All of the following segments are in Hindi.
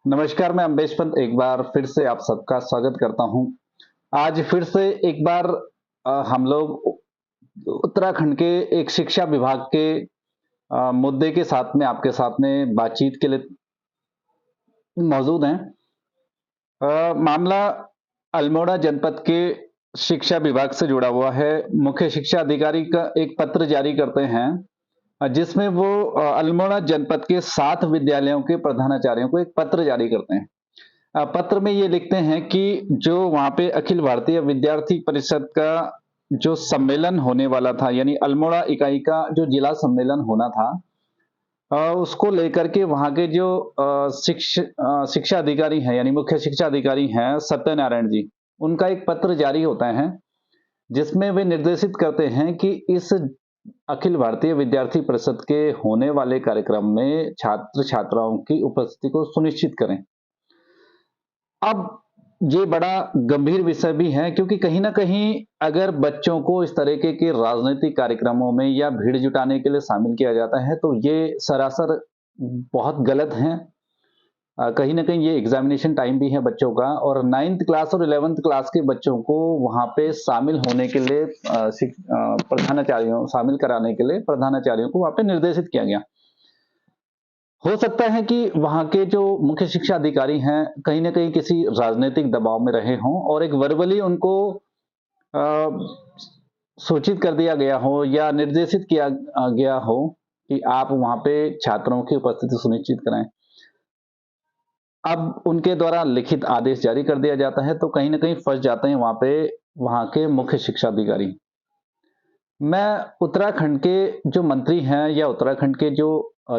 नमस्कार, मैं अम्बेश पंत एक बार फिर से आप सबका स्वागत करता हूँ। आज फिर से एक बार हम लोग उत्तराखंड के एक शिक्षा विभाग के मुद्दे के साथ में आपके साथ में बातचीत के लिए मौजूद हैं। मामला अल्मोड़ा जनपद के शिक्षा विभाग से जुड़ा हुआ है। मुख्य शिक्षा अधिकारी का एक पत्र जारी करते हैं जिसमें वो अल्मोड़ा जनपद के 7 विद्यालयों के प्रधानाचार्यों को एक पत्र जारी करते हैं। पत्र में ये लिखते हैं कि जो वहाँ पे अखिल भारतीय विद्यार्थी परिषद का जो सम्मेलन होने वाला था, यानी अल्मोड़ा इकाई का जो जिला सम्मेलन होना था, उसको लेकर के वहाँ के जो शिक्षा अधिकारी हैं, यानी मुख्य शिक्षा अधिकारी हैं सत्यनारायण जी, उनका एक पत्र जारी होता है, जिसमें वे निर्देशित करते हैं कि इस अखिल भारतीय विद्यार्थी परिषद के होने वाले कार्यक्रम में छात्र-छात्राओं की उपस्थिति को सुनिश्चित करें। अब ये बड़ा गंभीर विषय भी है, क्योंकि कहीं न कहीं अगर बच्चों को इस तरीके के राजनीतिक कार्यक्रमों में या भीड़ जुटाने के लिए शामिल किया जाता है, तो ये सरासर बहुत गलत है। कहीं न कहीं ये एग्ज़ामिनेशन टाइम भी है बच्चों का, और 9th क्लास और 11th क्लास के बच्चों को वहाँ पे शामिल होने के लिए प्रधानाचार्यों शामिल कराने के लिए प्रधानाचार्यों को वहाँ पे निर्देशित किया गया। हो सकता है कि वहाँ के जो मुख्य शिक्षा अधिकारी हैं, कहीं न कहीं किसी राजनीतिक दबाव में रहे हों और एक वर्बली उनको अ, सूचित कर दिया गया हो या निर्देशित किया गया हो कि आप वहाँ पे छात्रों की उपस्थिति सुनिश्चित कराएँ। अब उनके द्वारा लिखित आदेश जारी कर दिया जाता है, तो कहीं न कहीं फँस जाते हैं वहाँ पे वहाँ के मुख्य शिक्षा अधिकारी। मैं उत्तराखंड के जो मंत्री हैं या उत्तराखंड के जो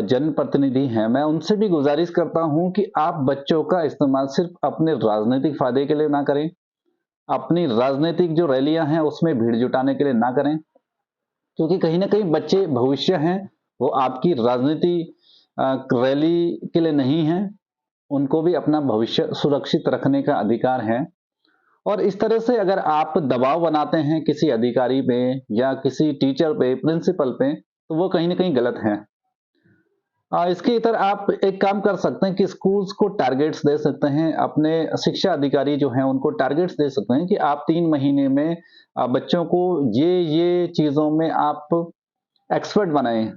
जनप्रतिनिधि हैं, मैं उनसे भी गुज़ारिश करता हूँ कि आप बच्चों का इस्तेमाल सिर्फ़ अपने राजनीतिक फ़ायदे के लिए ना करें। अपनी राजनीतिक जो रैलियाँ हैं, उसमें भीड़ जुटाने के लिए ना करें, क्योंकि कहीं न कहीं बच्चे भविष्य हैं, वो आपकी राजनीति रैली के लिए नहीं हैं। उनको भी अपना भविष्य सुरक्षित रखने का अधिकार है। और इस तरह से अगर आप दबाव बनाते हैं किसी अधिकारी पे या किसी टीचर पे, प्रिंसिपल पे, तो वो कहीं न कहीं गलत है। इसके इतर आप एक काम कर सकते हैं कि स्कूल्स को टारगेट्स दे सकते हैं, अपने शिक्षा अधिकारी जो हैं उनको टारगेट्स दे सकते हैं कि आप 3 महीने में बच्चों को ये चीज़ों में आप एक्सपर्ट बनाएँ।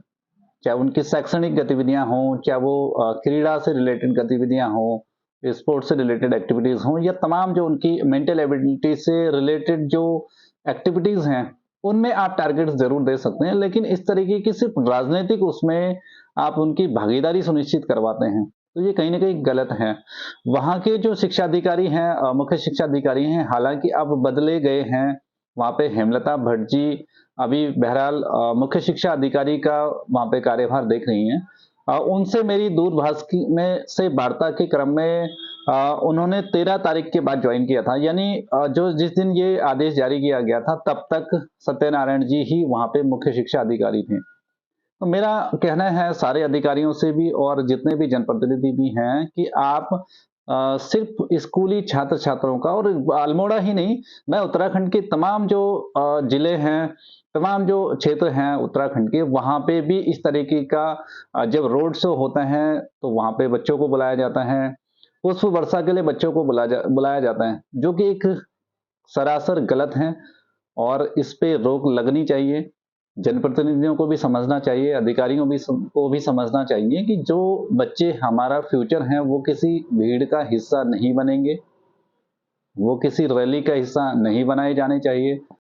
चाहे उनकी शैक्षणिक गतिविधियाँ हों, चाहे वो क्रीड़ा से रिलेटेड गतिविधियाँ हों, स्पोर्ट्स से रिलेटेड एक्टिविटीज़ हों, या तमाम जो उनकी मेंटल एबिलिटी से रिलेटेड जो एक्टिविटीज़ हैं, उनमें आप टारगेट्स ज़रूर दे सकते हैं। लेकिन इस तरीके की सिर्फ़ राजनीतिक उसमें आप उनकी भागीदारी सुनिश्चित करवाते हैं, तो ये कहीं न कहीं गलत है। वहाँ के जो शिक्षा अधिकारी हैं, मुख्य शिक्षा अधिकारी हैं, हालाँकि अब बदले गए हैं। वहाँ पे हेमलता भट्ट जी अभी बहरहाल मुख्य शिक्षा अधिकारी का वहाँ पे कार्यभार देख रही हैं। उनसे मेरी दूरभाष की में से वार्ता के क्रम में उन्होंने 13 तारीख के बाद जॉइन किया था, यानी जो जिस दिन ये आदेश जारी किया गया था, तब तक सत्यनारायण जी ही वहाँ पे मुख्य शिक्षा अधिकारी थे। तो मेरा कहना है सारे अधिकारियों से भी और जितने भी जनप्रतिनिधि भी हैं कि आप सिर्फ़ स्कूली छात्र-छात्राओं का, और अल्मोड़ा ही नहीं, मैं उत्तराखंड के तमाम जो ज़िले हैं, तमाम जो क्षेत्र हैं उत्तराखंड के, वहाँ पे भी इस तरीके का जब रोड शो होता है, तो वहाँ पे बच्चों को बुलाया जाता है। पुष्प वर्षा के लिए बच्चों को बुलाया जाता है, जो कि एक सरासर गलत है, और इस पे रोक लगनी चाहिए। जनप्रतिनिधियों को भी समझना चाहिए, अधिकारियों भी को भी समझना चाहिए कि जो बच्चे हमारा फ्यूचर हैं, वो किसी भीड़ का हिस्सा नहीं बनेंगे, वो किसी रैली का हिस्सा नहीं बनाए जाने चाहिए।